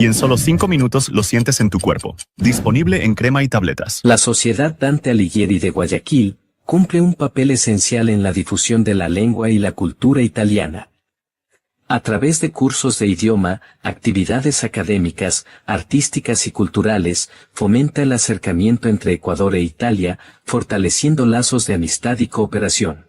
y en solo 5 minutos lo sientes en tu cuerpo. Disponible en crema y tabletas. La Sociedad Dante Alighieri de Guayaquil cumple un papel esencial en la difusión de la lengua y la cultura italiana. A través de cursos de idioma, actividades académicas, artísticas y culturales, fomenta el acercamiento entre Ecuador e Italia, fortaleciendo lazos de amistad y cooperación.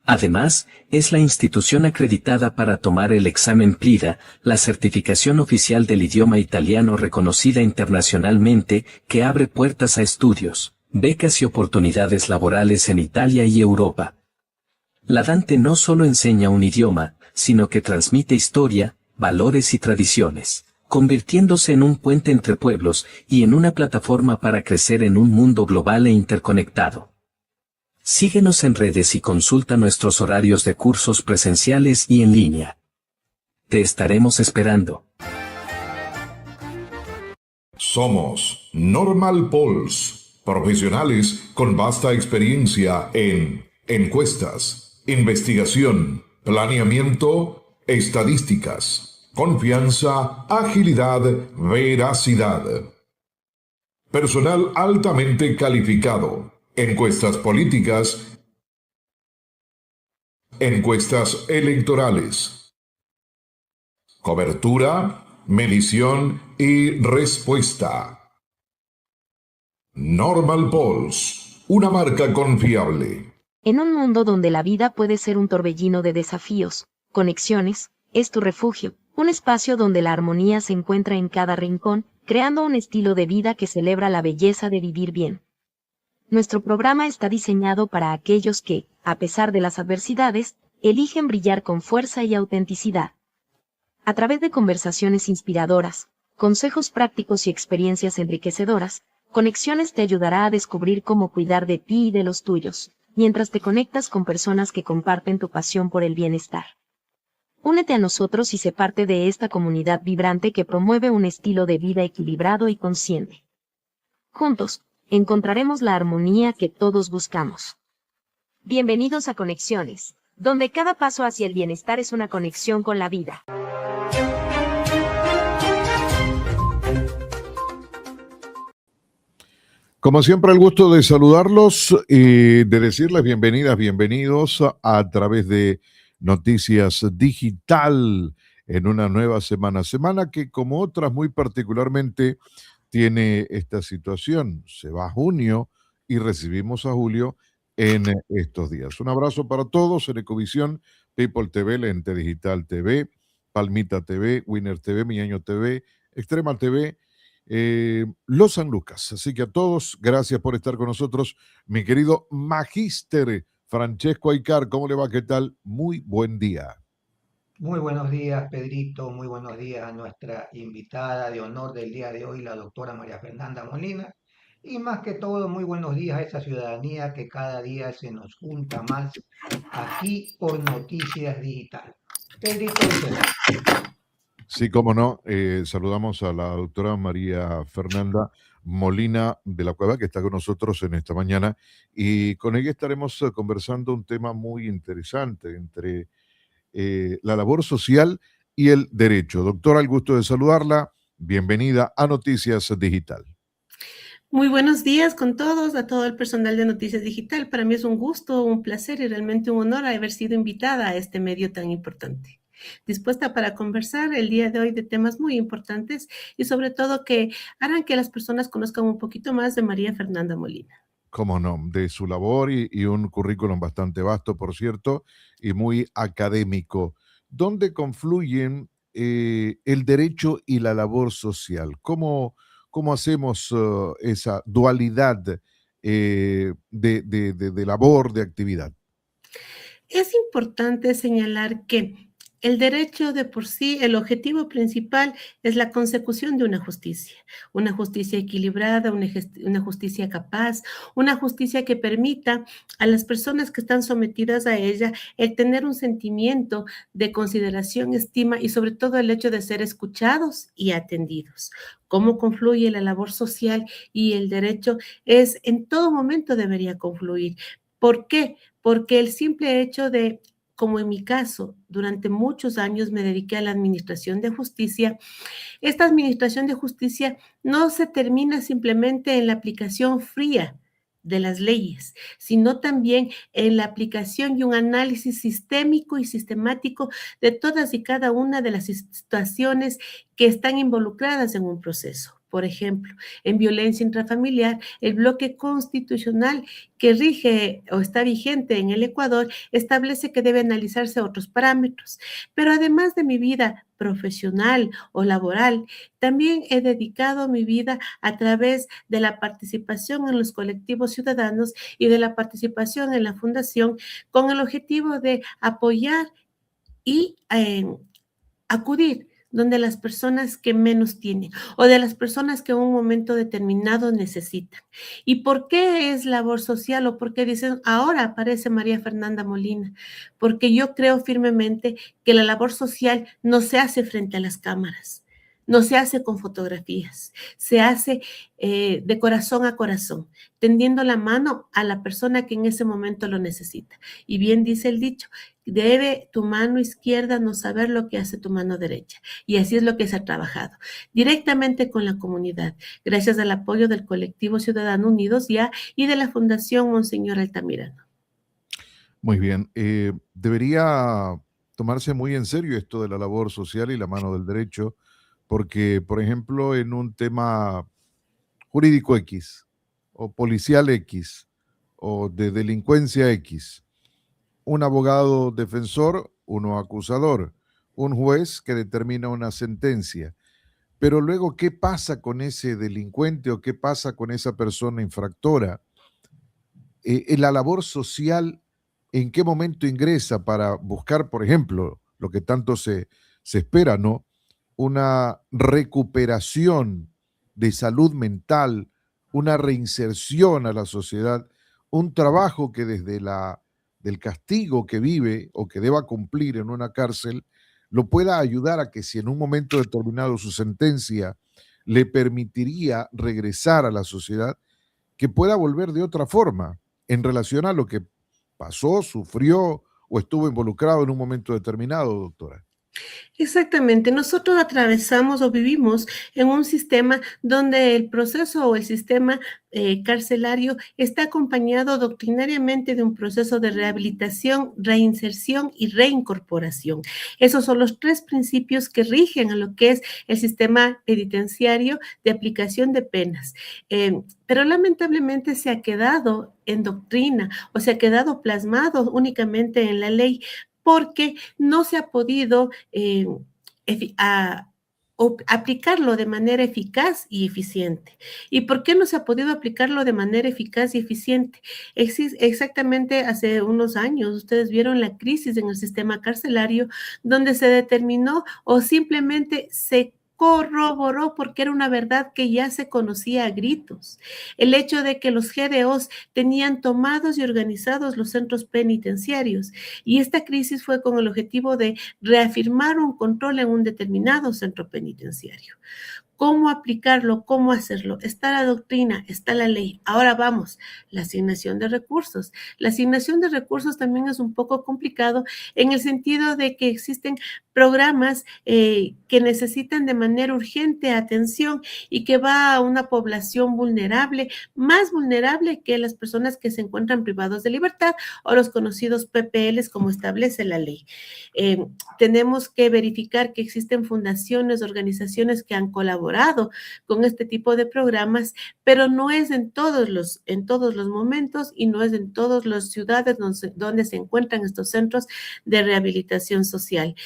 Además, es la institución acreditada para tomar el examen PLIDA, la certificación oficial del idioma italiano reconocida internacionalmente, que abre puertas a estudios, becas y oportunidades laborales en Italia y Europa. La Dante no solo enseña un idioma, sino que transmite historia, valores y tradiciones, convirtiéndose en un puente entre pueblos y en una plataforma para crecer en un mundo global e interconectado. Síguenos en redes y consulta nuestros horarios de cursos presenciales y en línea. Te estaremos esperando. Somos Normal Polls, profesionales con vasta experiencia en encuestas, investigación, planeamiento, estadísticas, confianza, agilidad, veracidad. Personal altamente calificado. Encuestas políticas, encuestas electorales, cobertura, medición y respuesta. Normal Polls, una marca confiable. En un mundo donde la vida puede ser un torbellino de desafíos, Conexiones es tu refugio, un espacio donde la armonía se encuentra en cada rincón, creando un estilo de vida que celebra la belleza de vivir bien. Nuestro programa está diseñado para aquellos que, a pesar de las adversidades, eligen brillar con fuerza y autenticidad. A través de conversaciones inspiradoras, consejos prácticos y experiencias enriquecedoras, Conexiones te ayudará a descubrir cómo cuidar de ti y de los tuyos, mientras te conectas con personas que comparten tu pasión por el bienestar. Únete a nosotros y sé parte de esta comunidad vibrante que promueve un estilo de vida equilibrado y consciente. Juntos, encontraremos la armonía que todos buscamos. Bienvenidos a Conexiones, donde cada paso hacia el bienestar es una conexión con la vida. Como siempre, el gusto de saludarlos y de decirles bienvenidas, bienvenidos a través de Noticias Digital en una nueva semana que como otras muy particularmente tiene esta situación. Se va junio y recibimos a julio en estos días. Un abrazo para todos en Ecovisión, People TV, Lente Digital TV, Palmita TV, Winner TV, Miñaño TV, Extrema TV, Los San Lucas. Así que a todos, gracias por estar con nosotros. Mi querido Magíster Francesco Aicar, ¿cómo le va? ¿Qué tal? Muy buen día. Muy buenos días, Pedrito. Muy buenos días a nuestra invitada de honor del día de hoy, la doctora María Fernanda Molina. Y más que todo, muy buenos días a esa ciudadanía que cada día se nos junta más aquí por Noticias Digital. Pedrito, Sí, cómo no. Saludamos a la doctora María Fernanda Molina de la Cueva, que está con nosotros en esta mañana. Y con ella estaremos conversando un tema muy interesante entre la labor social y el derecho. Doctora, el gusto de saludarla. Bienvenida a Noticias Digital. Muy buenos días con todos, a todo el personal de Noticias Digital. Para mí es un gusto, un placer y realmente un honor haber sido invitada a este medio tan importante. Dispuesta para conversar el día de hoy de temas muy importantes y sobre todo que harán que las personas conozcan un poquito más de María Fernanda Molina. Cómo no, de su labor y un currículum bastante vasto, por cierto, y muy académico. ¿Dónde confluyen el derecho y la labor social? ¿Cómo hacemos esa dualidad de labor, de actividad? Es importante señalar que el derecho de por sí, el objetivo principal es la consecución de una justicia equilibrada, una justicia capaz, una justicia que permita a las personas que están sometidas a ella el tener un sentimiento de consideración, estima y sobre todo el hecho de ser escuchados y atendidos. Cómo confluye la labor social y el derecho es en todo momento debería confluir. ¿Por qué? Porque el simple hecho de como en mi caso, durante muchos años me dediqué a la administración de justicia, esta administración de justicia no se termina simplemente en la aplicación fría de las leyes, sino también en la aplicación y un análisis sistémico y sistemático de todas y cada una de las situaciones que están involucradas en un proceso. Por ejemplo, en violencia intrafamiliar, el bloque constitucional que rige o está vigente en el Ecuador establece que debe analizarse otros parámetros. Pero además de mi vida profesional o laboral, también he dedicado mi vida a través de la participación en los colectivos ciudadanos y de la participación en la fundación con el objetivo de apoyar y acudir donde las personas que menos tienen o de las personas que en un momento determinado necesitan. ¿Y por qué es labor social o por qué dicen ahora aparece María Fernanda Molina? Porque yo creo firmemente que la labor social no se hace frente a las cámaras. No se hace con fotografías, se hace de corazón a corazón, tendiendo la mano a la persona que en ese momento lo necesita. Y bien dice el dicho, debe tu mano izquierda no saber lo que hace tu mano derecha. Y así es lo que se ha trabajado, directamente con la comunidad, gracias al apoyo del colectivo Ciudadano Unidos Ya y de la Fundación Monseñor Altamirano. Muy bien. Debería tomarse muy en serio esto de la labor social y la mano del derecho, porque, por ejemplo, en un tema jurídico X, o policial X, o de delincuencia X, un abogado defensor, uno acusador, un juez que determina una sentencia. Pero luego, ¿qué pasa con ese delincuente o qué pasa con esa persona infractora? En la labor social, ¿en qué momento ingresa para buscar, por ejemplo, lo que tanto se espera, ¿no? Una recuperación de salud mental, una reinserción a la sociedad, un trabajo que desde del castigo que vive o que deba cumplir en una cárcel, lo pueda ayudar a que si en un momento determinado su sentencia le permitiría regresar a la sociedad, que pueda volver de otra forma en relación a lo que pasó, sufrió o estuvo involucrado en un momento determinado, doctora. Exactamente, nosotros atravesamos o vivimos en un sistema donde el proceso o el sistema carcelario está acompañado doctrinariamente de un proceso de rehabilitación, reinserción y reincorporación. Esos son los tres principios que rigen a lo que es el sistema penitenciario de aplicación de penas. Pero lamentablemente se ha quedado en doctrina o se ha quedado plasmado únicamente en la ley porque no se ha podido aplicarlo de manera eficaz y eficiente. ¿Y por qué no se ha podido aplicarlo de manera eficaz y eficiente? Exactamente hace unos años ustedes vieron la crisis en el sistema carcelario donde se determinó o simplemente se corroboró porque era una verdad que ya se conocía a gritos. El hecho de que los GDOs tenían tomados y organizados los centros penitenciarios y esta crisis fue con el objetivo de reafirmar un control en un determinado centro penitenciario. ¿Cómo aplicarlo? ¿Cómo hacerlo? Está la doctrina, está la ley. Ahora vamos, la asignación de recursos. La asignación de recursos también es un poco complicado en el sentido de que existen programas que necesitan de manera urgente atención y que va a una población vulnerable, más vulnerable que las personas que se encuentran privados de libertad o los conocidos PPLs como establece la ley. Tenemos que verificar que existen fundaciones, organizaciones que han colaborado con este tipo de programas, pero no es en todos los momentos y no es en todas las ciudades donde se encuentran estos centros de rehabilitación social.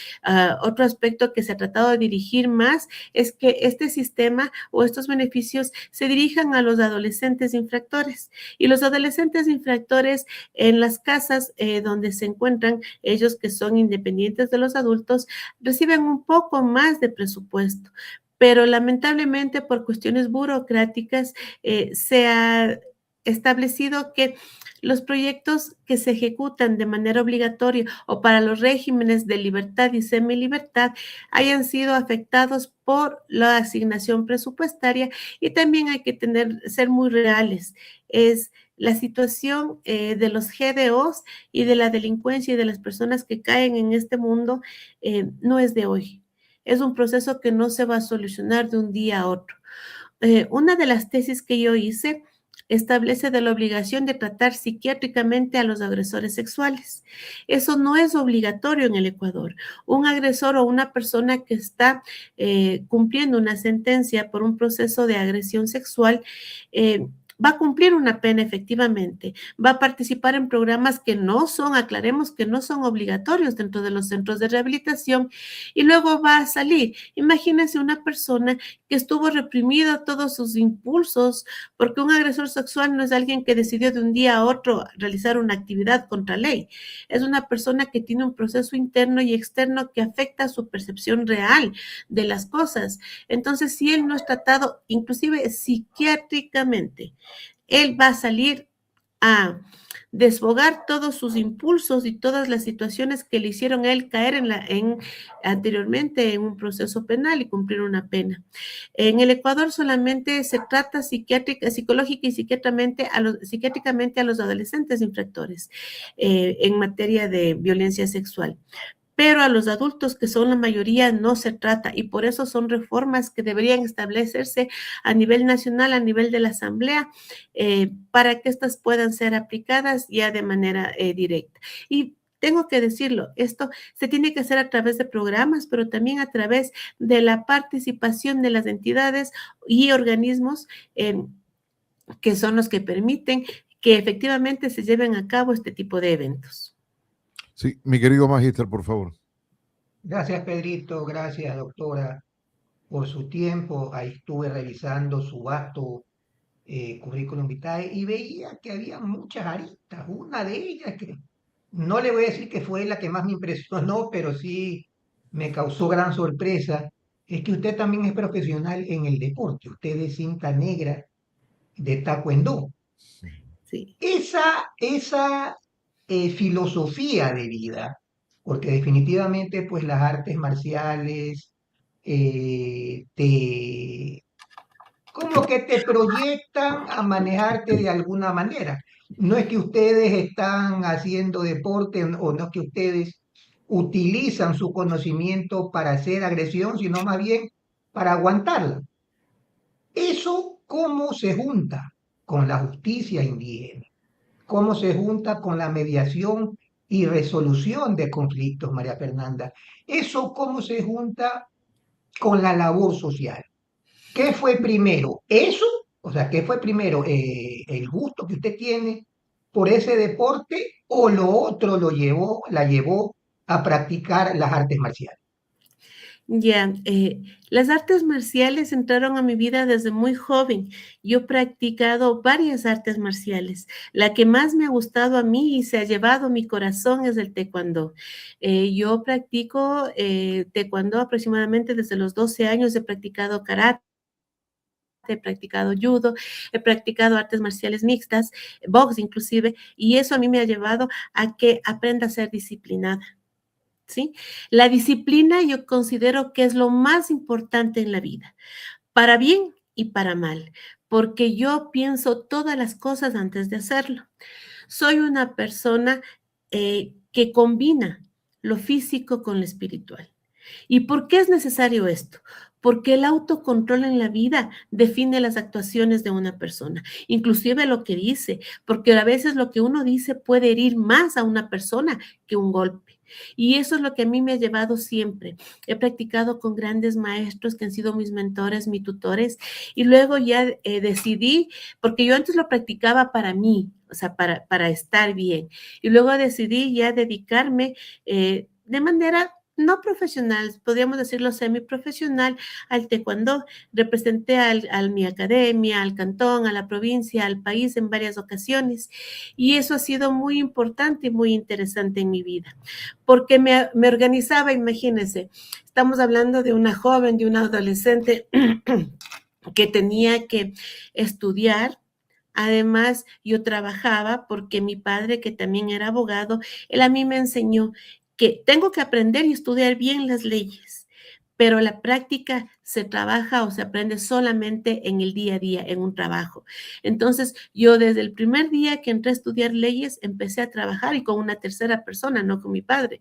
Otro aspecto que se ha tratado de dirigir más es que este sistema o estos beneficios se dirijan a los adolescentes infractores y los adolescentes infractores en las casas donde se encuentran ellos que son independientes de los adultos reciben un poco más de presupuesto. Pero lamentablemente por cuestiones burocráticas se ha establecido que los proyectos que se ejecutan de manera obligatoria o para los regímenes de libertad y semilibertad hayan sido afectados por la asignación presupuestaria, y también hay que ser muy reales. Es la situación de los GDOs y de la delincuencia y de las personas que caen en este mundo no es de hoy. Es un proceso que no se va a solucionar de un día a otro. Una de las tesis que yo hice establece de la obligación de tratar psiquiátricamente a los agresores sexuales. Eso no es obligatorio en el Ecuador. Un agresor o una persona que está cumpliendo una sentencia por un proceso de agresión sexual va a cumplir una pena efectivamente, va a participar en programas que no son, aclaremos que no son obligatorios dentro de los centros de rehabilitación, y luego va a salir. Imagínense una persona que estuvo reprimida todos sus impulsos, porque un agresor sexual no es alguien que decidió de un día a otro realizar una actividad contra ley. Es una persona que tiene un proceso interno y externo que afecta su percepción real de las cosas. Entonces, si él no es tratado, inclusive psiquiátricamente, él va a salir a desfogar todos sus impulsos y todas las situaciones que le hicieron a él caer anteriormente en un proceso penal y cumplir una pena. En el Ecuador solamente se trata psicológica y psiquiátricamente a los adolescentes infractores en materia de violencia sexual. Pero a los adultos, que son la mayoría, no se trata, y por eso son reformas que deberían establecerse a nivel nacional, a nivel de la Asamblea, para que estas puedan ser aplicadas ya de manera directa. Y tengo que decirlo, esto se tiene que hacer a través de programas, pero también a través de la participación de las entidades y organismos que son los que permiten que efectivamente se lleven a cabo este tipo de eventos. Sí, mi querido magíster, por favor. Gracias, Pedrito. Gracias, doctora, por su tiempo. Ahí estuve revisando su vasto currículum vitae y veía que había muchas aristas. Una de ellas que no le voy a decir que fue la que más me impresionó, pero sí me causó gran sorpresa, es que usted también es profesional en el deporte. Usted es cinta negra de Taekwondo. Sí. Esa filosofía de vida, porque definitivamente pues las artes marciales como que te proyectan a manejarte de alguna manera. No es que ustedes están haciendo deporte o no es que ustedes utilizan su conocimiento para hacer agresión, sino más bien para aguantarla. ¿Eso cómo se junta con la justicia indígena? ¿Cómo se junta con la mediación y resolución de conflictos, María Fernanda? ¿Eso cómo se junta con la labor social? ¿Qué fue primero? ¿Eso? O sea, ¿qué fue primero? ¿El gusto que usted tiene por ese deporte o lo otro la llevó a practicar las artes marciales? Ya, las artes marciales entraron a mi vida desde muy joven. Yo he practicado varias artes marciales. La que más me ha gustado a mí y se ha llevado mi corazón es el taekwondo. Yo practico taekwondo aproximadamente desde los 12 años. He practicado karate, he practicado judo, he practicado artes marciales mixtas, box inclusive, y eso a mí me ha llevado a que aprenda a ser disciplinada. ¿Sí? La disciplina yo considero que es lo más importante en la vida, para bien y para mal, porque yo pienso todas las cosas antes de hacerlo. Soy una persona que combina lo físico con lo espiritual. ¿Y por qué es necesario esto? Porque el autocontrol en la vida define las actuaciones de una persona, inclusive lo que dice, porque a veces lo que uno dice puede herir más a una persona que un golpe. Y eso es lo que a mí me ha llevado siempre. He practicado con grandes maestros que han sido mis mentores, mis tutores, y luego ya decidí, porque yo antes lo practicaba para mí, o sea, para estar bien, y luego decidí ya dedicarme de manera no profesional, podríamos decirlo semiprofesional, al taekwondo. Representé a mi academia, al cantón, a la provincia, al país en varias ocasiones, y eso ha sido muy importante y muy interesante en mi vida, porque me organizaba, imagínense, estamos hablando de una joven, de una adolescente que tenía que estudiar, Además, yo trabajaba porque mi padre, que también era abogado, él a mí me enseñó que tengo que aprender y estudiar bien las leyes, pero la práctica se trabaja o se aprende solamente en el día a día, en un trabajo. Entonces, yo desde el primer día que entré a estudiar leyes, empecé a trabajar y con una tercera persona, no con mi padre.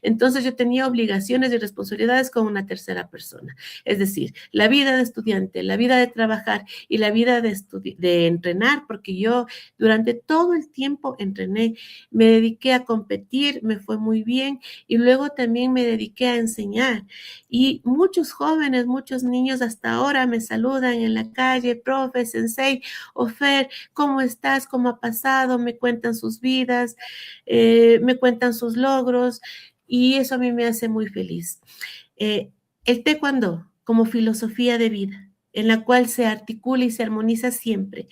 Entonces, yo tenía obligaciones y responsabilidades con una tercera persona. Es decir, la vida de estudiante, la vida de trabajar y la vida de entrenar, porque yo durante todo el tiempo entrené, me dediqué a competir, me fue muy bien y luego también me dediqué a enseñar. Y muchos jóvenes, muchos niños hasta ahora me saludan en la calle, profe, sensei, Ofer, ¿cómo estás? ¿Cómo ha pasado? Me cuentan sus vidas, me cuentan sus logros y eso a mí me hace muy feliz. El taekwondo como filosofía de vida, en la cual se articula y se armoniza siempre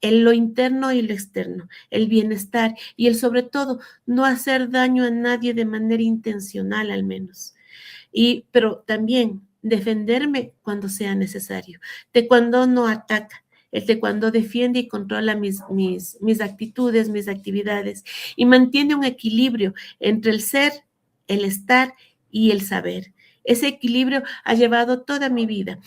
en lo interno y lo externo, el bienestar y el sobre todo no hacer daño a nadie de manera intencional al menos. Pero también defenderme cuando sea necesario. Taekwondo no ataca. El taekwondo defiende y controla mis actitudes, mis actividades y mantiene un equilibrio entre el ser, el estar y el saber. Ese equilibrio ha llevado toda mi vida.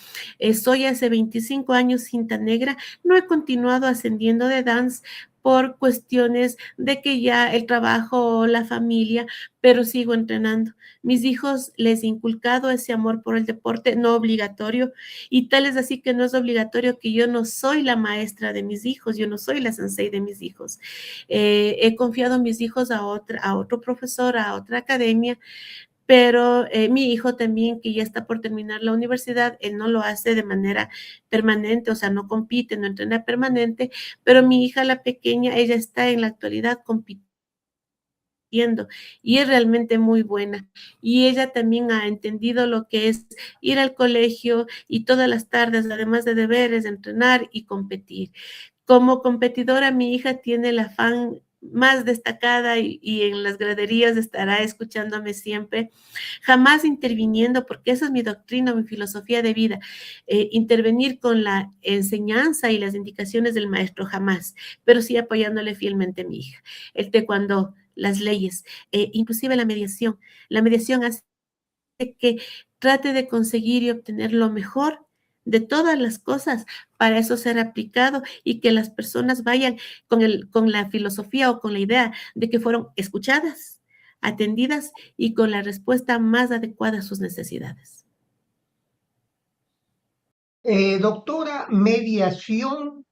Soy hace 25 años cinta negra. No he continuado ascendiendo de dance por cuestiones de que ya el trabajo, la familia, pero sigo entrenando. Mis hijos les he inculcado ese amor por el deporte no obligatorio y tal es así que no es obligatorio que yo no soy la maestra de mis hijos, yo no soy la sensei de mis hijos. He confiado a mis hijos a otro profesor, a otra academia, pero mi hijo también, que ya está por terminar la universidad, él no lo hace de manera permanente, o sea, no compite, no entrena permanente, pero mi hija, la pequeña, ella está en la actualidad compitiendo y es realmente muy buena. Y ella también ha entendido lo que es ir al colegio y todas las tardes, además de deberes, entrenar y competir. Como competidora, mi hija tiene el afán más destacada y en las graderías estará escuchándome siempre, jamás interviniendo, porque esa es mi doctrina, mi filosofía de vida, intervenir con la enseñanza y las indicaciones del maestro, jamás, pero sí apoyándole fielmente a mi hija. El taekwondo, las leyes, inclusive la mediación. La mediación hace que trate de conseguir y obtener lo mejor de todas las cosas para eso ser aplicado y que las personas vayan con la filosofía o con la idea de que fueron escuchadas, atendidas y con la respuesta más adecuada a sus necesidades. Doctora, mediación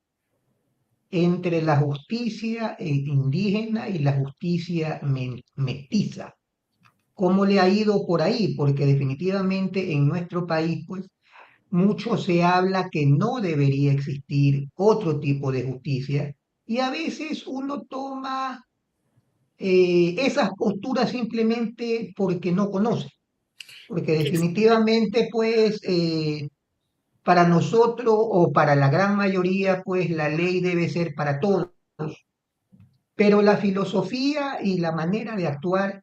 entre la justicia indígena y la justicia mestiza. ¿Cómo le ha ido por ahí? Porque definitivamente en nuestro país, pues, mucho se habla que no debería existir otro tipo de justicia y a veces uno toma esas posturas simplemente porque no conoce, porque definitivamente, pues, para nosotros o para la gran mayoría, pues la ley debe ser para todos, pero la filosofía y la manera de actuar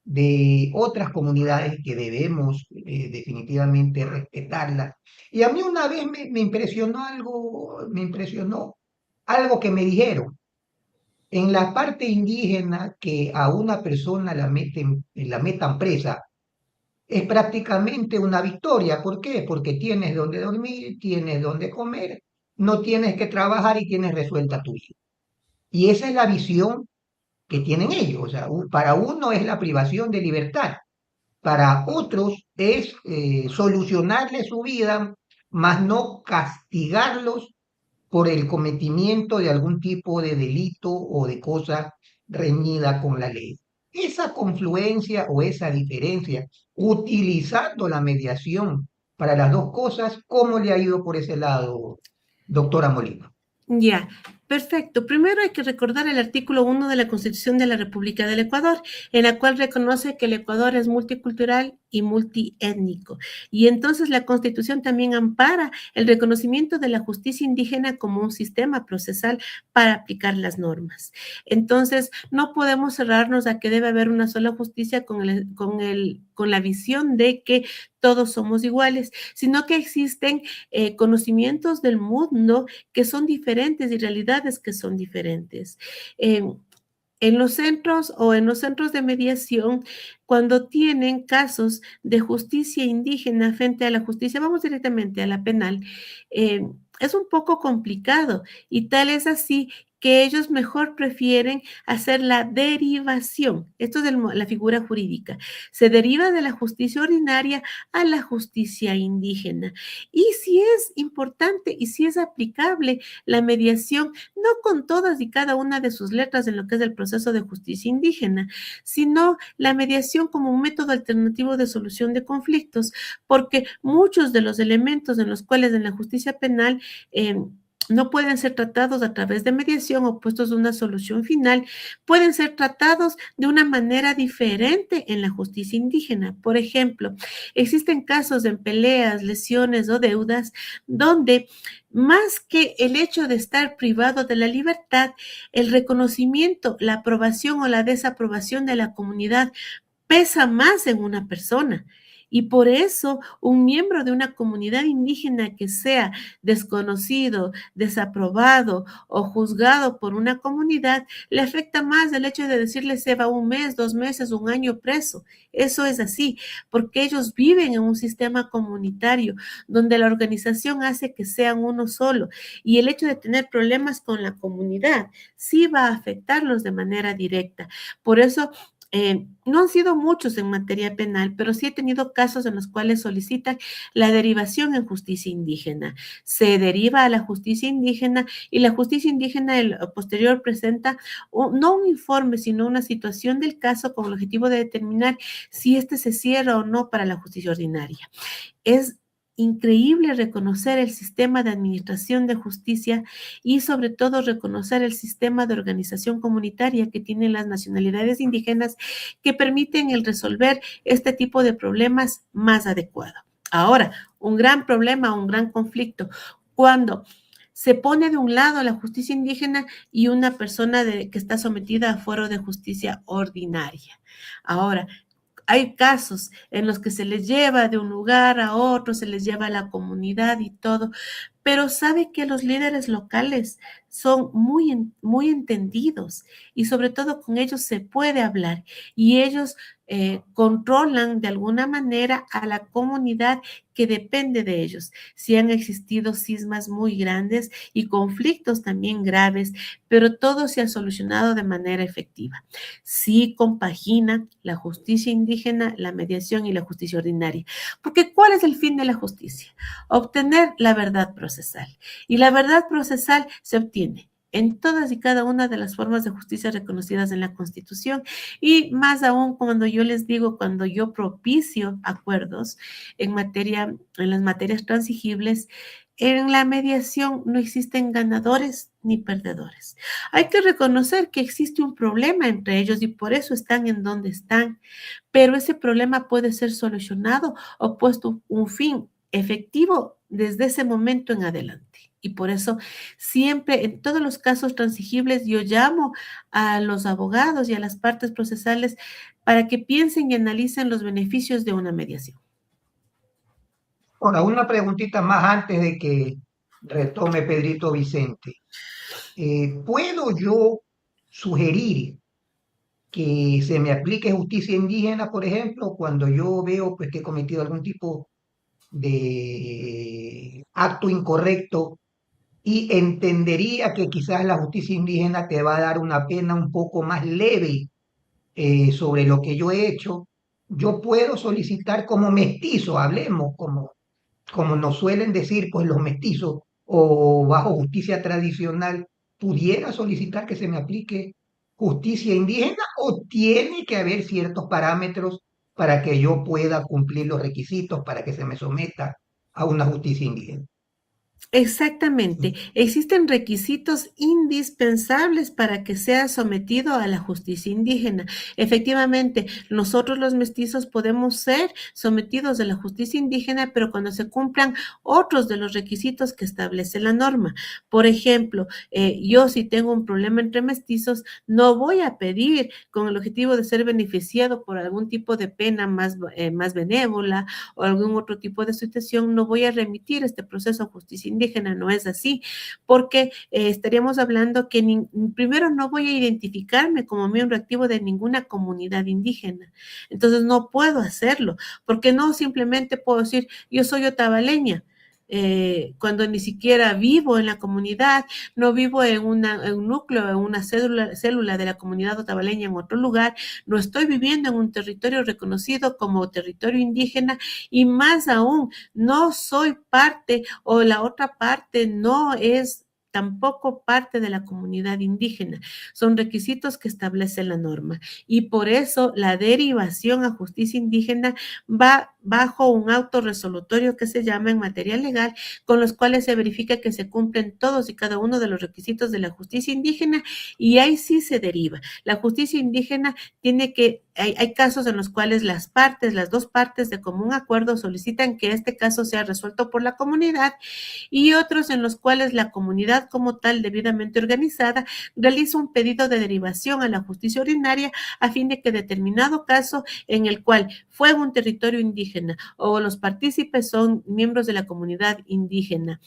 de otras comunidades que debemos definitivamente respetarla. Y a mí una vez me impresionó algo que me dijeron. En la parte indígena que a una persona la metan presa es prácticamente una victoria. ¿Por qué? Porque tienes donde dormir, tienes donde comer, no tienes que trabajar y tienes resuelta tu vida. Y esa es la visión que tienen ellos. O sea, para uno es la privación de libertad, para otros es solucionarle su vida, más no castigarlos por el cometimiento de algún tipo de delito o de cosa reñida con la ley. Esa confluencia o esa diferencia, utilizando la mediación para las dos cosas, ¿cómo le ha ido por ese lado, doctora Molina? Ya, perfecto. Primero hay que recordar el artículo 1 de la Constitución de la República del Ecuador, en la cual reconoce que el Ecuador es multicultural y multiétnico. Y entonces la Constitución también ampara el reconocimiento de la justicia indígena como un sistema procesal para aplicar las normas. Entonces, no podemos cerrarnos a que debe haber una sola justicia con la visión de que todos somos iguales, sino que existen conocimientos del mundo que son diferentes y en realidad comunidades que son diferentes. En los centros o en los centros de mediación, cuando tienen casos de justicia indígena frente a la justicia, vamos directamente a la penal, es un poco complicado y tal es así que ellos mejor prefieren hacer la derivación. Esto es la figura jurídica. Se deriva de la justicia ordinaria a la justicia indígena. Y si es importante y si es aplicable la mediación, no con todas y cada una de sus letras en lo que es el proceso de justicia indígena, sino la mediación como un método alternativo de solución de conflictos, porque muchos de los elementos en los cuales en la justicia penal no pueden ser tratados a través de mediación o puestos de una solución final, pueden ser tratados de una manera diferente en la justicia indígena. Por ejemplo, existen casos en peleas, lesiones o deudas donde más que el hecho de estar privado de la libertad, el reconocimiento, la aprobación o la desaprobación de la comunidad pesa más en una persona. Y por eso un miembro de una comunidad indígena que sea desconocido, desaprobado o juzgado por una comunidad, le afecta más el hecho de decirle se va 1 mes, 2 meses, 1 año preso. Eso es así, porque ellos viven en un sistema comunitario donde la organización hace que sean uno solo. Y el hecho de tener problemas con la comunidad sí va a afectarlos de manera directa. Por eso no han sido muchos en materia penal, pero sí he tenido casos en los cuales solicitan la derivación en justicia indígena. Se deriva a la justicia indígena y la justicia indígena posterior presenta no un informe, sino una situación del caso con el objetivo de determinar si este se cierra o no para la justicia ordinaria. Es increíble reconocer el sistema de administración de justicia y sobre todo reconocer el sistema de organización comunitaria que tienen las nacionalidades indígenas que permiten el resolver este tipo de problemas más adecuado. Ahora, un gran problema, un gran conflicto, cuando se pone de un lado la justicia indígena y una persona que está sometida a fuero de justicia ordinaria. Ahora, hay casos en los que se les lleva de un lugar a otro, se les lleva a la comunidad y todo, pero sabe que los líderes locales son muy entendidos y sobre todo con ellos se puede hablar y ellos controlan de alguna manera a la comunidad que depende de ellos. Sí han existido cismas muy grandes y conflictos también graves, pero todo se ha solucionado de manera efectiva. Sí compagina la justicia indígena, la mediación y la justicia ordinaria. Porque ¿cuál es el fin de la justicia? Obtener la verdad procesal. Y la verdad procesal se obtiene en todas y cada una de las formas de justicia reconocidas en la Constitución y más aún cuando yo les digo, cuando yo propicio acuerdos en las materias transigibles, en la mediación no existen ganadores ni perdedores. Hay que reconocer que existe un problema entre ellos y por eso están en donde están, pero ese problema puede ser solucionado o puesto un fin efectivo desde ese momento en adelante. Y por eso siempre en todos los casos transigibles yo llamo a los abogados y a las partes procesales para que piensen y analicen los beneficios de una mediación. Ahora, una preguntita más antes de que retome Pedrito Vicente. ¿Puedo yo sugerir que se me aplique justicia indígena, por ejemplo, cuando yo veo pues, que he cometido algún tipo de acto incorrecto y entendería que quizás la justicia indígena te va a dar una pena un poco más leve sobre lo que yo he hecho? Yo puedo solicitar como mestizo, hablemos como nos suelen decir pues los mestizos o bajo justicia tradicional, pudiera solicitar que se me aplique justicia indígena o tiene que haber ciertos parámetros para que yo pueda cumplir los requisitos para que se me someta a una justicia indígena. Exactamente. Existen requisitos indispensables para que sea sometido a la justicia indígena. Efectivamente, nosotros los mestizos podemos ser sometidos a la justicia indígena, pero cuando se cumplan otros de los requisitos que establece la norma. Por ejemplo, yo si tengo un problema entre mestizos, no voy a pedir con el objetivo de ser beneficiado por algún tipo de pena más benévola o algún otro tipo de situación, no voy a remitir este proceso a justicia justicia indígena, no es así, porque estaríamos hablando que primero no voy a identificarme como miembro activo de ninguna comunidad indígena, entonces no puedo hacerlo, porque no simplemente puedo decir yo soy otavaleña, cuando ni siquiera vivo en la comunidad, no vivo en un núcleo, en una célula de la comunidad otavaleña en otro lugar, no estoy viviendo en un territorio reconocido como territorio indígena y más aún, no soy parte o la otra parte no es tampoco parte de la comunidad indígena. Son requisitos que establece la norma y por eso la derivación a justicia indígena va bajo un auto resolutorio que se llama en materia legal, con los cuales se verifica que se cumplen todos y cada uno de los requisitos de la justicia indígena y ahí sí se deriva. La justicia indígena tiene que, hay casos en los cuales las dos partes de común acuerdo solicitan que este caso sea resuelto por la comunidad y otros en los cuales la comunidad como tal debidamente organizada realiza un pedido de derivación a la justicia ordinaria a fin de que determinado caso en el cual fue un territorio indígena o los partícipes son miembros de la comunidad indígena,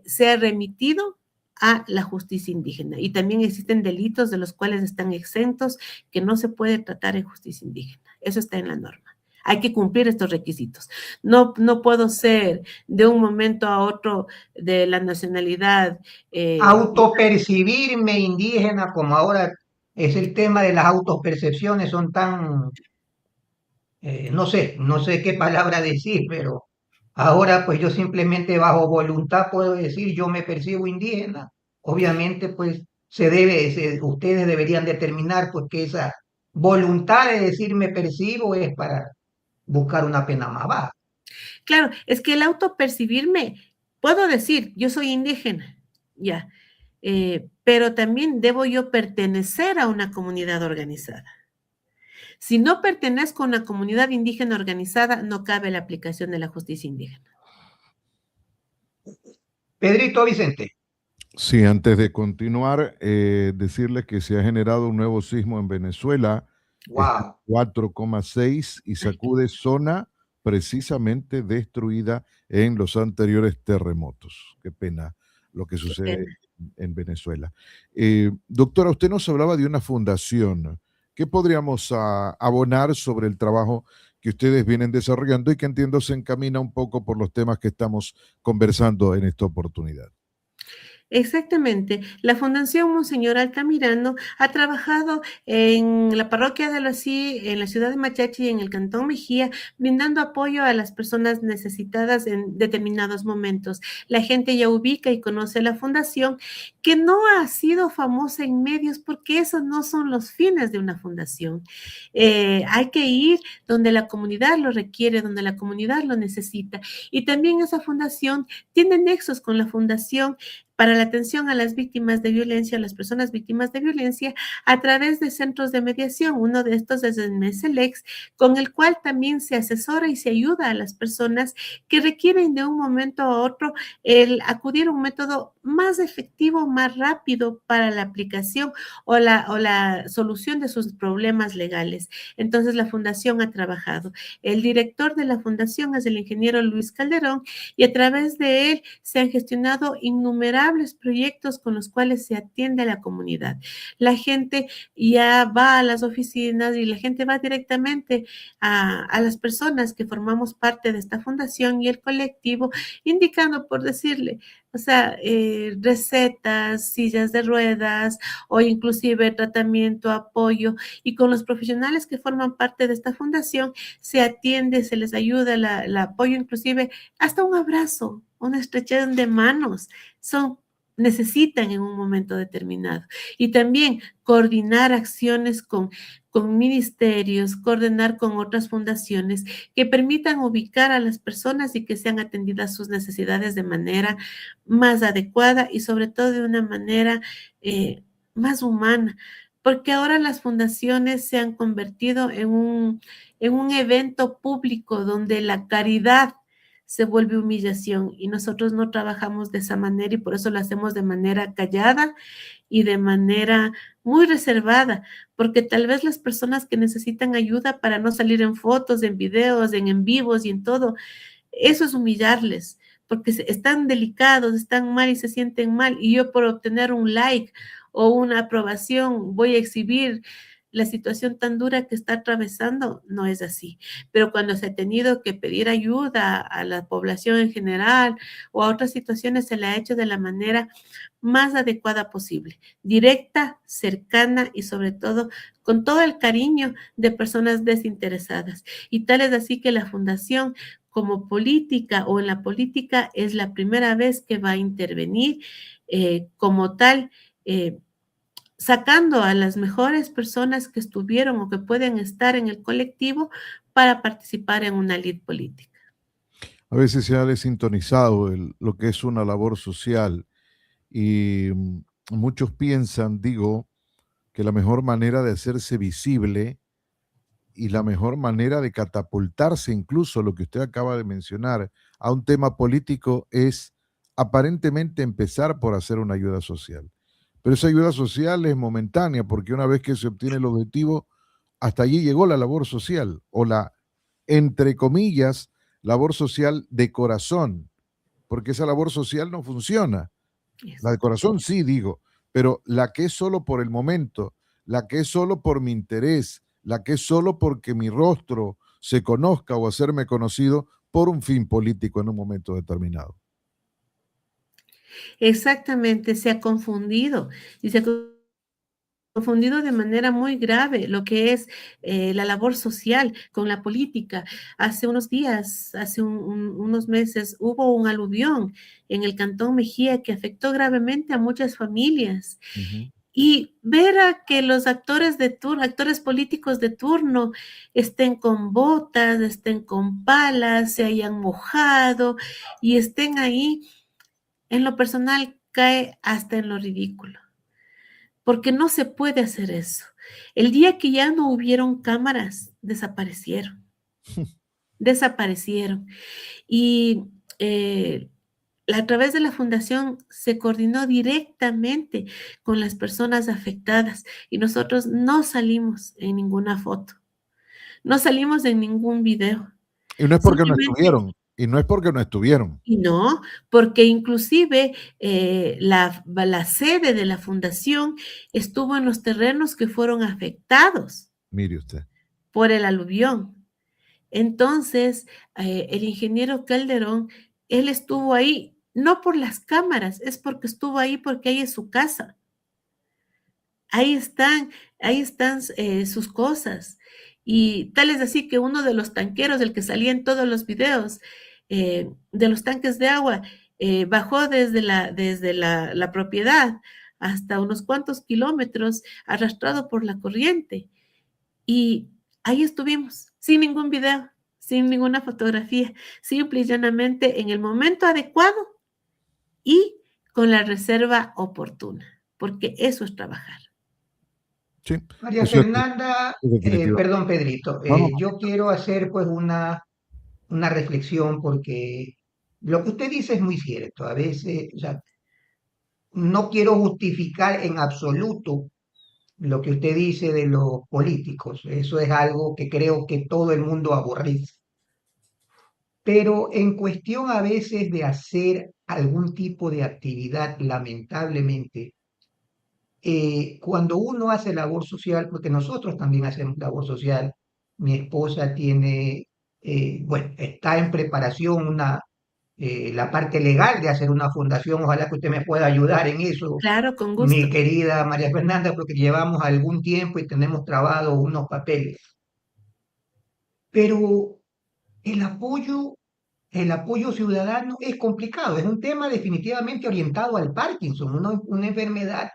sea remitido a la justicia indígena. Y también existen delitos de los cuales están exentos que no se puede tratar en justicia indígena. Eso está en la norma. Hay que cumplir estos requisitos. No puedo ser de un momento a otro de la nacionalidad. Autopercibirme indígena, como ahora es el tema de las autopercepciones, son tan, no sé qué palabra decir, pero ahora pues yo simplemente bajo voluntad puedo decir yo me percibo indígena. Obviamente pues ustedes deberían determinar pues que esa voluntad de decir me percibo es para buscar una pena más baja. Claro, es que el autopercibirme, puedo decir, yo soy indígena, ya, pero también debo yo pertenecer a una comunidad organizada. Si no pertenezco a una comunidad indígena organizada, no cabe la aplicación de la justicia indígena. Pedrito Vicente. Sí, antes de continuar, decirles que se ha generado un nuevo sismo en Venezuela, Wow. 4,6 y sacude zona precisamente destruida en los anteriores terremotos. Qué pena lo que sucede en Venezuela. Doctora, usted nos hablaba de una fundación. ¿Qué podríamos abonar sobre el trabajo que ustedes vienen desarrollando y que entiendo se encamina un poco por los temas que estamos conversando en esta oportunidad? Exactamente. La Fundación Monseñor Altamirano ha trabajado en la parroquia de Loasí, en la ciudad de Machachi y en el Cantón Mejía, brindando apoyo a las personas necesitadas en determinados momentos. La gente ya ubica y conoce la fundación, que no ha sido famosa en medios porque esos no son los fines de una fundación. Hay que ir donde la comunidad lo requiere, donde la comunidad lo necesita. Y también esa fundación tiene nexos con la Fundación para la atención a las víctimas de violencia, a las personas víctimas de violencia, a través de centros de mediación. Uno de estos es el MESELEX, con el cual también se asesora y se ayuda a las personas que requieren de un momento a otro el acudir a un método más efectivo, más rápido para la aplicación o la solución de sus problemas legales. Entonces, la Fundación ha trabajado. El director de la Fundación es el ingeniero Luis Calderón y a través de él se han gestionado innumerables proyectos con los cuales se atiende a la comunidad. La gente ya va a las oficinas y la gente va directamente a las personas que formamos parte de esta fundación y el colectivo, indicando, por decirle, o sea, recetas, sillas de ruedas o inclusive tratamiento, apoyo, y con los profesionales que forman parte de esta fundación se atiende, se les ayuda, el apoyo, inclusive hasta un abrazo, una estrechez de manos, necesitan en un momento determinado. Y también coordinar acciones con ministerios, coordinar con otras fundaciones que permitan ubicar a las personas y que sean atendidas sus necesidades de manera más adecuada y sobre todo de una manera más humana. Porque ahora las fundaciones se han convertido en un evento público donde la caridad se vuelve humillación y nosotros no trabajamos de esa manera y por eso lo hacemos de manera callada y de manera muy reservada, porque tal vez las personas que necesitan ayuda para no salir en fotos, en videos, en vivos y en todo, eso es humillarles, porque están delicados, están mal y se sienten mal, y yo por obtener un like o una aprobación voy a exhibir la situación tan dura que está atravesando. No es así. Pero cuando se ha tenido que pedir ayuda a la población en general o a otras situaciones, se le ha hecho de la manera más adecuada posible, directa, cercana y sobre todo con todo el cariño de personas desinteresadas. Y tal es así que la fundación, como política o en la política, es la primera vez que va a intervenir como tal, sacando a las mejores personas que estuvieron o que pueden estar en el colectivo para participar en una lid política. A veces se ha desintonizado lo que es una labor social y muchos piensan, digo, que la mejor manera de hacerse visible y la mejor manera de catapultarse, incluso lo que usted acaba de mencionar, a un tema político es aparentemente empezar por hacer una ayuda social. Pero esa ayuda social es momentánea porque una vez que se obtiene el objetivo, hasta allí llegó la labor social o la, entre comillas, labor social de corazón, porque esa labor social no funciona. La de corazón sí, digo, pero la que es solo por el momento, la que es solo por mi interés, la que es solo porque mi rostro se conozca o hacerme conocido por un fin político en un momento determinado. Exactamente, se ha confundido y se ha confundido de manera muy grave lo que es la labor social con la política. Hace unos días, hace unos meses, hubo un aluvión en el Cantón Mejía que afectó gravemente a muchas familias. Y ver a que los actores de turno, actores políticos de turno, estén con botas, estén con palas, se hayan mojado y estén ahí, en lo personal cae hasta en lo ridículo, porque no se puede hacer eso. El día que ya no hubieron cámaras, desaparecieron, desaparecieron. Y a través de la fundación se coordinó directamente con las personas afectadas y nosotros no salimos en ninguna foto, no salimos en ningún video. Y no es porque no Simplemente, estuvieron, y no es porque no estuvieron. y no, porque inclusive la sede de la fundación estuvo en los terrenos que fueron afectados Mire usted. por el aluvión. Entonces, el ingeniero Calderón, él estuvo ahí, no por las cámaras, es porque estuvo ahí porque ahí es su casa. Ahí están, ahí están sus cosas. Y tal es así que uno de los tanqueros, del que salía en todos los videos, de los tanques de agua, bajó desde la propiedad hasta unos cuantos kilómetros, arrastrado por la corriente. Y ahí estuvimos, sin ningún video, sin ninguna fotografía, simple y llanamente en el momento adecuado y con la reserva oportuna, porque eso es trabajar. Sí, María eso Fernanda, es definitivo. perdón, Pedrito, No, no, yo quiero hacer pues una reflexión porque lo que usted dice es muy cierto. A veces, o sea, no quiero justificar en absoluto lo que usted dice de los políticos. Eso es algo que creo que todo el mundo aborrece. Pero en cuestión a veces de hacer algún tipo de actividad, lamentablemente, cuando uno hace labor social, porque nosotros también hacemos labor social, mi esposa tiene, bueno, está en preparación la parte legal de hacer una fundación, ojalá que usted me pueda ayudar en eso, Claro, con mi gusto. querida María Fernanda, porque llevamos algún tiempo y tenemos trabado unos papeles. Pero el apoyo, el apoyo ciudadano es complicado, es un tema definitivamente orientado al Parkinson, una enfermedad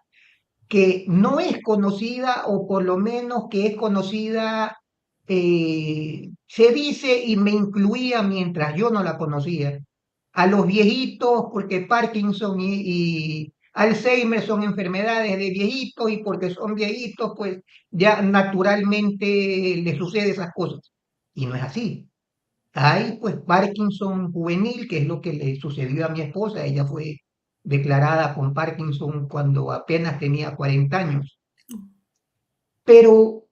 que no es conocida o por lo menos que es conocida, se dice y me incluía mientras yo no la conocía, a los viejitos porque Parkinson y Alzheimer son enfermedades de viejitos y porque son viejitos pues ya naturalmente les sucede esas cosas. Y no es así. Hay pues Parkinson juvenil, que es lo que le sucedió a mi esposa. Ella fue declarada con Parkinson cuando apenas tenía 40 años. Pero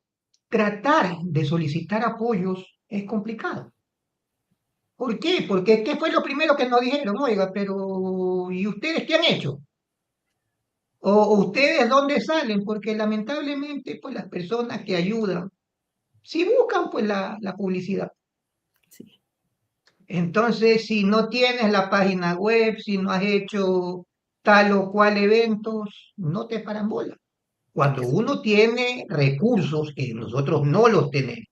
tratar de solicitar apoyos es complicado. ¿Por qué? Porque ¿qué fue lo primero que nos dijeron? Oiga, pero ¿y ustedes qué han hecho? O ustedes dónde salen? Porque lamentablemente, pues las personas que ayudan, si buscan pues la publicidad. Sí, Entonces, si no tienes la página web, si no has hecho tal o cual eventos, no te paran bola. Cuando ex- uno tiene recursos que nosotros no los tenemos,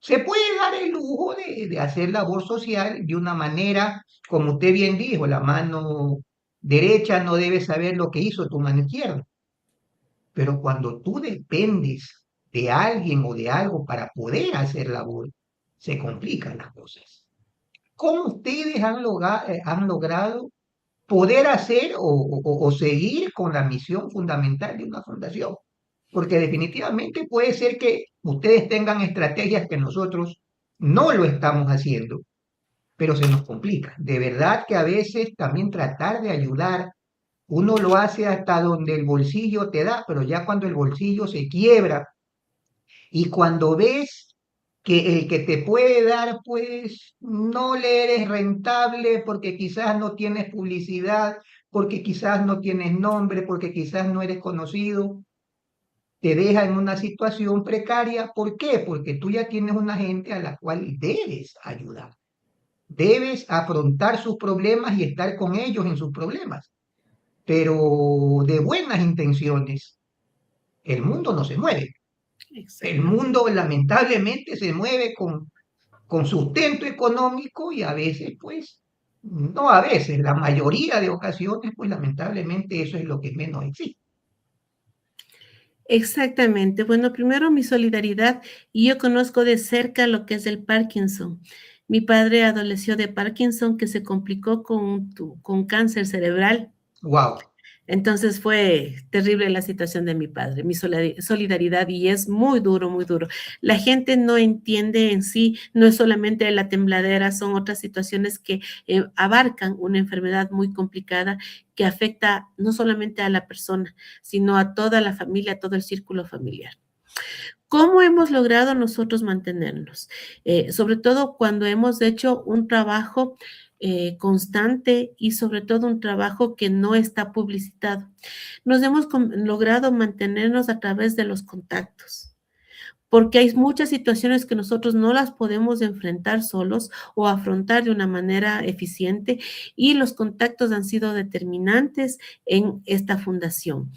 se puede dar el lujo de hacer labor social de una manera, como usted bien dijo, la mano derecha no debe saber lo que hizo tu mano izquierda. Pero cuando tú dependes de alguien o de algo para poder hacer labor, se complican las cosas. ¿Cómo ustedes han logrado poder hacer o seguir con la misión fundamental de una fundación? Porque definitivamente puede ser que ustedes tengan estrategias que nosotros no lo estamos haciendo, pero se nos complica. De verdad que a veces también tratar de ayudar, uno lo hace hasta donde el bolsillo te da, pero ya cuando el bolsillo se quiebra y cuando ves que el que te puede dar, pues no le eres rentable porque quizás no tienes publicidad, porque quizás no tienes nombre, porque quizás no eres conocido, te deja en una situación precaria. ¿Por qué? Porque tú ya tienes una gente a la cual debes ayudar. Debes afrontar sus problemas y estar con ellos en sus problemas. Pero de buenas intenciones, el mundo no se mueve. El exacto. mundo lamentablemente se mueve con sustento económico y a veces, pues, no a veces, la mayoría de ocasiones, pues lamentablemente eso es lo que menos existe. Exactamente. Bueno, primero mi solidaridad y yo conozco de cerca lo que es el Parkinson. Mi padre adoleció de Parkinson que se complicó con cáncer cerebral. Wow. Entonces fue terrible la situación de mi padre, mi solidaridad y es muy duro, muy duro. La gente no entiende en sí, no es solamente la tembladera, son otras situaciones que abarcan una enfermedad muy complicada que afecta no solamente a la persona, sino a toda la familia, a todo el círculo familiar. ¿Cómo hemos logrado nosotros mantenernos? Sobre todo cuando hemos hecho un trabajo constante y sobre todo un trabajo que no está publicitado. Nos hemos logrado mantenernos a través de los contactos porque hay muchas situaciones que nosotros no las podemos enfrentar solos o afrontar de una manera eficiente y los contactos han sido determinantes en esta fundación.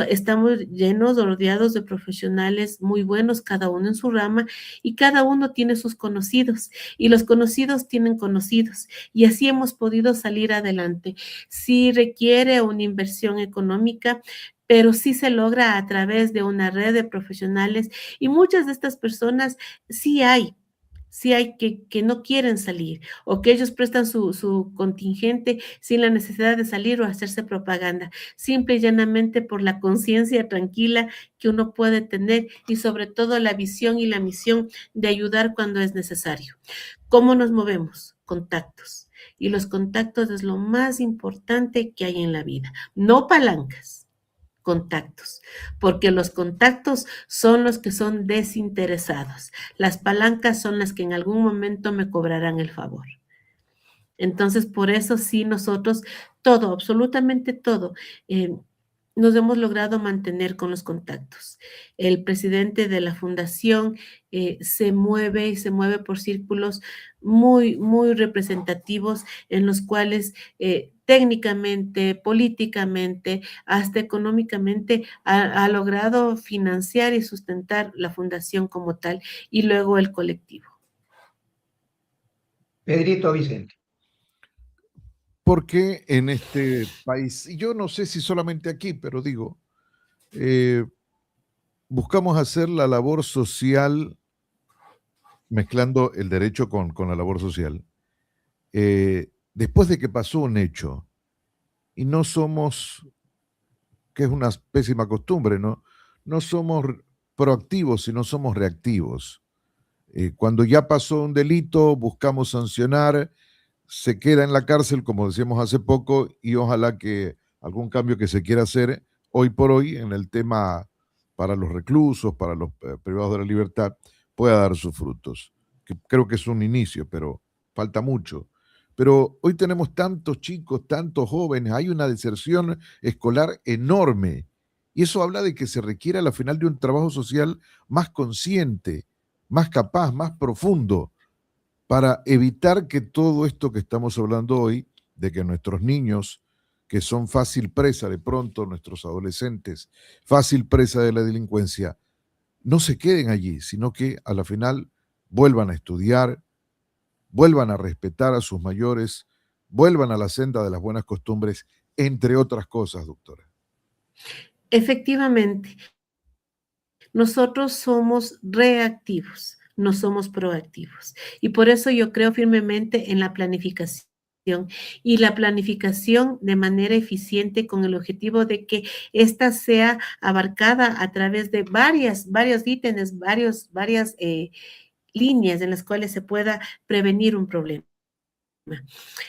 Estamos llenos, rodeados de profesionales muy buenos, cada uno en su rama y cada uno tiene sus conocidos y los conocidos tienen conocidos y así hemos podido salir adelante. Si requiere una inversión económica, pero sí se logra a través de una red de profesionales y muchas de estas personas sí hay que no quieren salir o que ellos prestan su contingente sin la necesidad de salir o hacerse propaganda, simple y llanamente por la conciencia tranquila que uno puede tener y sobre todo la visión y la misión de ayudar cuando es necesario. ¿Cómo nos movemos? Contactos. Y los contactos es lo más importante que hay en la vida, no palancas contactos, porque los contactos son los que son desinteresados. Las palancas son las que en algún momento me cobrarán el favor. Entonces, por eso sí nosotros, todo, absolutamente todo, eh, nos hemos logrado mantener con los contactos. El presidente de la fundación se mueve y se mueve por círculos muy, muy representativos en los cuales técnicamente, políticamente, hasta económicamente ha logrado financiar y sustentar la fundación como tal y luego el colectivo. Pedrito Vicente. Porque en este país, y yo no sé si solamente aquí, pero digo, eh, buscamos hacer la labor social, mezclando el derecho con la labor social, después de que pasó un hecho, y no somos, que es una pésima costumbre, ¿no? No somos proactivos, sino somos reactivos. Cuando ya pasó un delito, buscamos sancionar, se queda en la cárcel, como decíamos hace poco, y ojalá que algún cambio que se quiera hacer hoy por hoy en el tema para los reclusos, para los privados de la libertad, pueda dar sus frutos. Que creo que es un inicio, pero falta mucho. Pero hoy tenemos tantos chicos, tantos jóvenes, hay una deserción escolar enorme. Y eso habla de que se requiere a la final de un trabajo social más consciente, más capaz, más profundo, para evitar que todo esto que estamos hablando hoy, de que nuestros niños, que son fácil presa de pronto, nuestros adolescentes, fácil presa de la delincuencia, no se queden allí, sino que a la final vuelvan a estudiar, vuelvan a respetar a sus mayores, vuelvan a la senda de las buenas costumbres, entre otras cosas, doctora. Efectivamente, nosotros somos reactivos, no somos proactivos. Y por eso yo creo firmemente en la planificación y la planificación de manera eficiente con el objetivo de que ésta sea abarcada a través de varios ítems, varias líneas en las cuales se pueda prevenir un problema.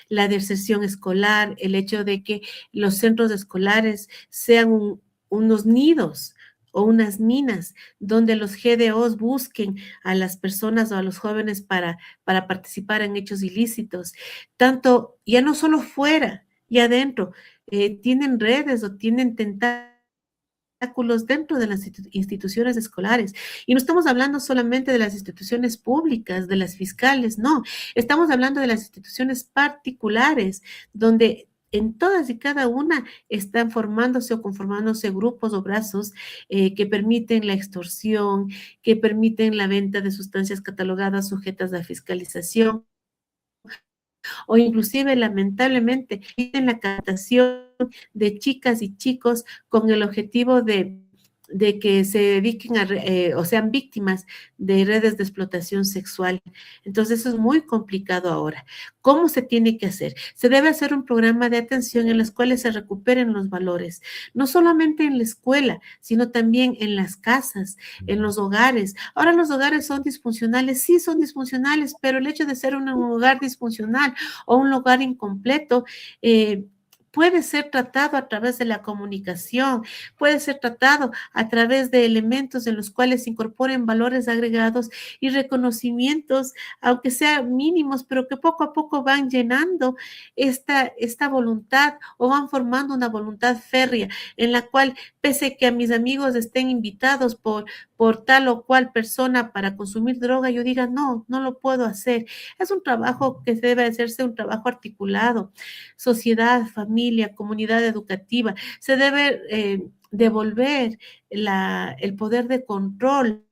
La deserción escolar, el hecho de que los centros escolares sean unos nidos o unas minas donde los GDOs busquen a las personas o a los jóvenes para participar en hechos ilícitos, tanto ya no solo fuera y adentro, tienen redes o tienen tentáculos dentro de las instituciones escolares. Y no estamos hablando solamente de las instituciones públicas, de las fiscales, no. Estamos hablando de las instituciones particulares, donde en todas y cada una están formándose o conformándose grupos o brazos que permiten la extorsión, que permiten la venta de sustancias catalogadas sujetas a fiscalización, o inclusive lamentablemente en la captación de chicas y chicos con el objetivo de que se dediquen o sean víctimas de redes de explotación sexual. Entonces, eso es muy complicado ahora. ¿Cómo se tiene que hacer? Se debe hacer un programa de atención en los cuales se recuperen los valores, no solamente en la escuela, sino también en las casas, en los hogares. Ahora los hogares son disfuncionales, sí son disfuncionales, pero el hecho de ser un hogar disfuncional o un hogar incompleto, puede ser tratado a través de la comunicación, puede ser tratado a través de elementos en los cuales se incorporen valores agregados y reconocimientos, aunque sean mínimos, pero que poco a poco van llenando esta voluntad o van formando una voluntad férrea en la cual, pese a que a mis amigos estén invitados por tal o cual persona para consumir droga, yo diga, no, no lo puedo hacer. Es un trabajo que debe hacerse, un trabajo articulado. Sociedad, familia, comunidad educativa, se debe devolver el poder de control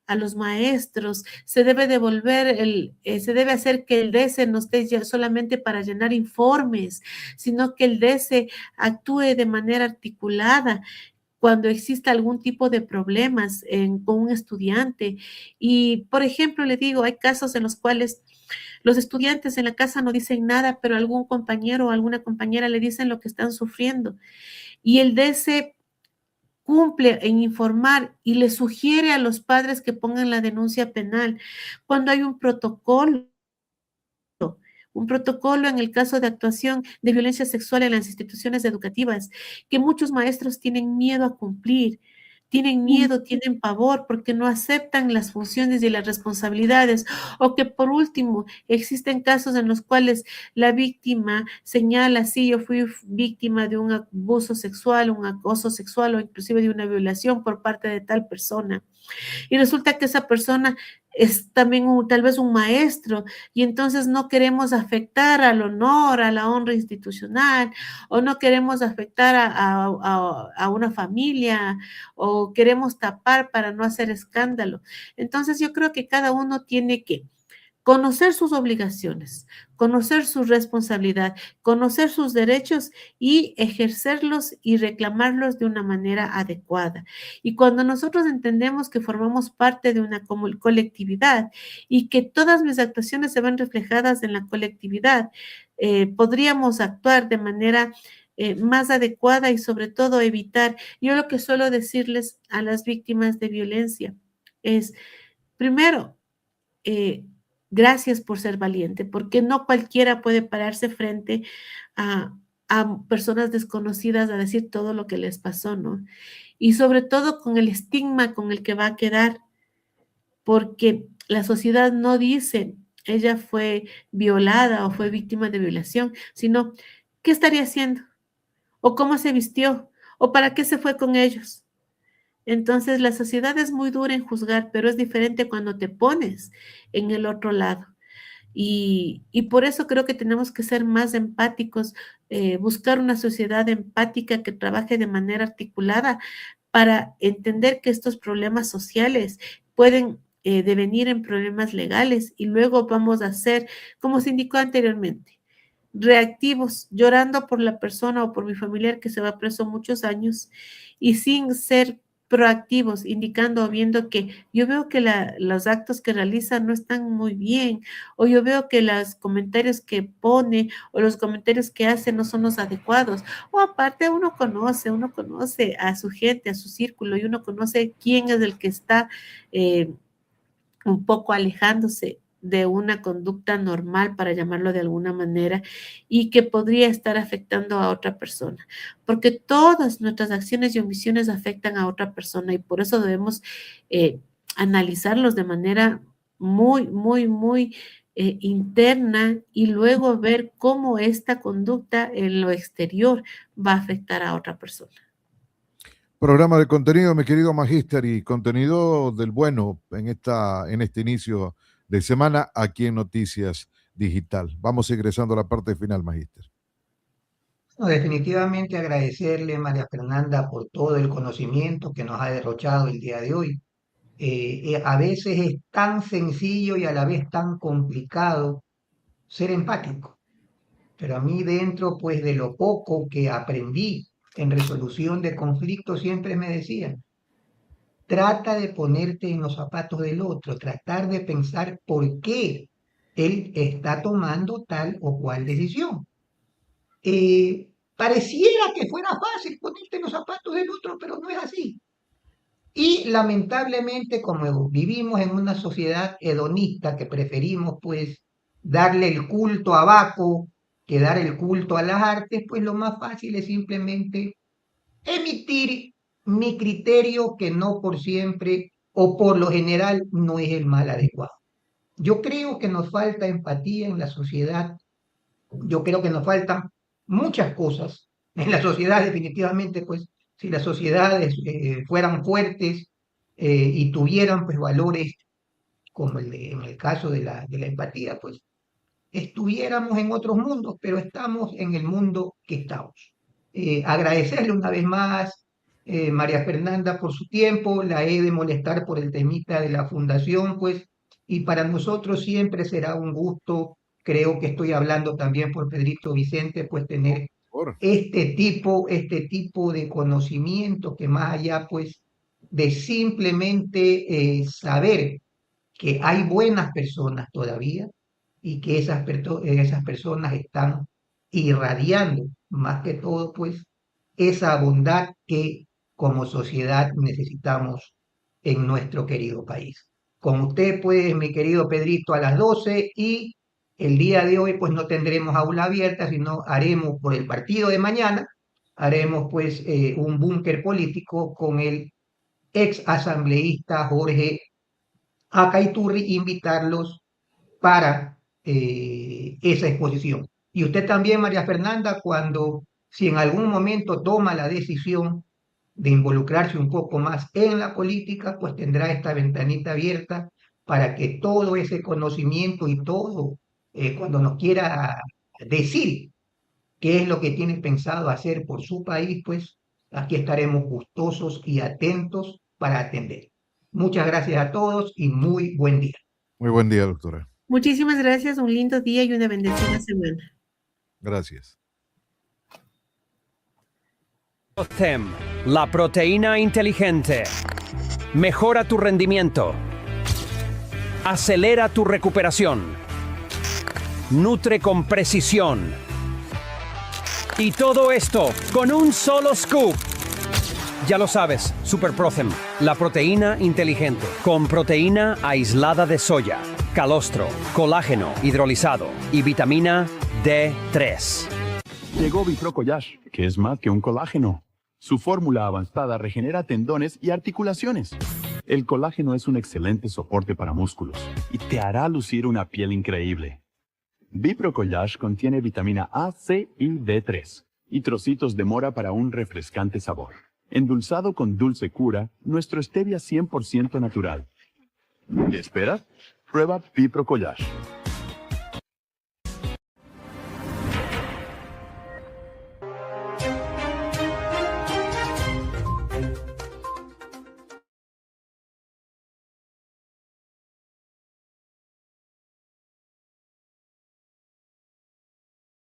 a los maestros, se debe devolver se debe hacer que el DESE no esté ya solamente para llenar informes, sino que el DESE actúe de manera articulada cuando exista algún tipo de problemas con un estudiante. Y, por ejemplo, le digo, hay casos en los cuales los estudiantes en la casa no dicen nada, pero algún compañero o alguna compañera le dicen lo que están sufriendo. Y el DESE cumple en informar y le sugiere a los padres que pongan la denuncia penal cuando hay un protocolo en el caso de actuación de violencia sexual en las instituciones educativas, que muchos maestros tienen miedo a cumplir, tienen miedo, tienen pavor porque no aceptan las funciones y las responsabilidades, o que por último existen casos en los cuales la víctima señala, sí, yo fui víctima de un abuso sexual, un acoso sexual o inclusive de una violación por parte de tal persona. Y resulta que esa persona es también tal vez un maestro y entonces no queremos afectar al honor, a la honra institucional, o no queremos afectar a una familia, o queremos tapar para no hacer escándalo. Entonces yo creo que cada uno tiene que conocer sus obligaciones, conocer su responsabilidad, conocer sus derechos y ejercerlos y reclamarlos de una manera adecuada. Y cuando nosotros entendemos que formamos parte de una colectividad y que todas mis actuaciones se ven reflejadas en la colectividad, podríamos actuar de manera más adecuada y sobre todo evitar. Yo lo que suelo decirles a las víctimas de violencia es, primero, gracias por ser valiente, porque no cualquiera puede pararse frente a personas desconocidas a decir todo lo que les pasó, ¿no? Y sobre todo con el estigma con el que va a quedar, porque la sociedad no dice ella fue violada o fue víctima de violación, sino qué estaría haciendo, o cómo se vistió, o para qué se fue con ellos. Entonces, la sociedad es muy dura en juzgar, pero es diferente cuando te pones en el otro lado. Y por eso creo que tenemos que ser más empáticos, buscar una sociedad empática que trabaje de manera articulada para entender que estos problemas sociales pueden devenir en problemas legales y luego vamos a ser, como se indicó anteriormente, reactivos, llorando por la persona o por mi familiar que se va preso muchos años y sin ser proactivos, indicando o viendo que yo veo que los actos que realiza no están muy bien, o yo veo que los comentarios que pone o los comentarios que hace no son los adecuados, o aparte uno conoce a su gente, a su círculo, y uno conoce quién es el que está un poco alejándose de una conducta normal, para llamarlo de alguna manera, y que podría estar afectando a otra persona, porque todas nuestras acciones y omisiones afectan a otra persona y por eso debemos analizarlos de manera muy interna y luego ver cómo esta conducta en lo exterior va a afectar a otra persona. Programa de contenido, mi querido Magíster, y contenido del bueno en este inicio de semana aquí en Noticias Digital. Vamos ingresando a la parte final, Magíster. No, definitivamente agradecerle, María Fernanda, por todo el conocimiento que nos ha derrochado el día de hoy. A veces es tan sencillo y a la vez tan complicado ser empático, pero a mí dentro pues de lo poco que aprendí en resolución de conflictos siempre me decían, trata de ponerte en los zapatos del otro, tratar de pensar por qué él está tomando tal o cual decisión. Pareciera que fuera fácil ponerte en los zapatos del otro, pero no es así. Y lamentablemente, como vivimos en una sociedad hedonista que preferimos pues darle el culto a Baco que dar el culto a las artes, pues lo más fácil es simplemente emitir mi criterio que no por siempre o por lo general no es el mal adecuado. Yo creo que nos falta empatía en la sociedad, yo creo que nos faltan muchas cosas en la sociedad definitivamente, pues si las sociedades fueran fuertes y tuvieran pues valores como en el caso de la empatía, pues estuviéramos en otros mundos, pero estamos en el mundo que estamos. Agradecerle una vez más, María Fernanda, por su tiempo, la he de molestar por el temita de la fundación, pues, y para nosotros siempre será un gusto, creo que estoy hablando también por Pedrito Vicente, pues tener este tipo de conocimiento que más allá, pues, de simplemente saber que hay buenas personas todavía y que esas personas están irradiando más que todo, pues, esa bondad que como sociedad necesitamos en nuestro querido país. Con usted, pues, mi querido Pedrito, a las 12 y el día de hoy, pues, no tendremos aula abierta, sino haremos por el partido de mañana, haremos, pues, un búnker político con el ex asambleísta Jorge Acaiturri, invitarlos para esa exposición. Y usted también, María Fernanda, si en algún momento toma la decisión de involucrarse un poco más en la política, pues tendrá esta ventanita abierta para que todo ese conocimiento y todo, cuando nos quiera decir qué es lo que tiene pensado hacer por su país, pues aquí estaremos gustosos y atentos para atender. Muchas gracias a todos y muy buen día. Muy buen día, doctora. Muchísimas gracias, un lindo día y una bendecida semana. Gracias. Procem, la proteína inteligente. Mejora tu rendimiento. Acelera tu recuperación. Nutre con precisión. Y todo esto con un solo scoop. Ya lo sabes, Super Procem, la proteína inteligente, con proteína aislada de soya, calostro, colágeno hidrolizado y vitamina D3. Llegó Viprocollage, que es más que un colágeno. Su fórmula avanzada regenera tendones y articulaciones. El colágeno es un excelente soporte para músculos y te hará lucir una piel increíble. Vipro Collage contiene vitamina A, C y D3 y trocitos de mora para un refrescante sabor. Endulzado con dulce cura, nuestro stevia 100% natural. ¿Qué esperas? Prueba Vipro Collage.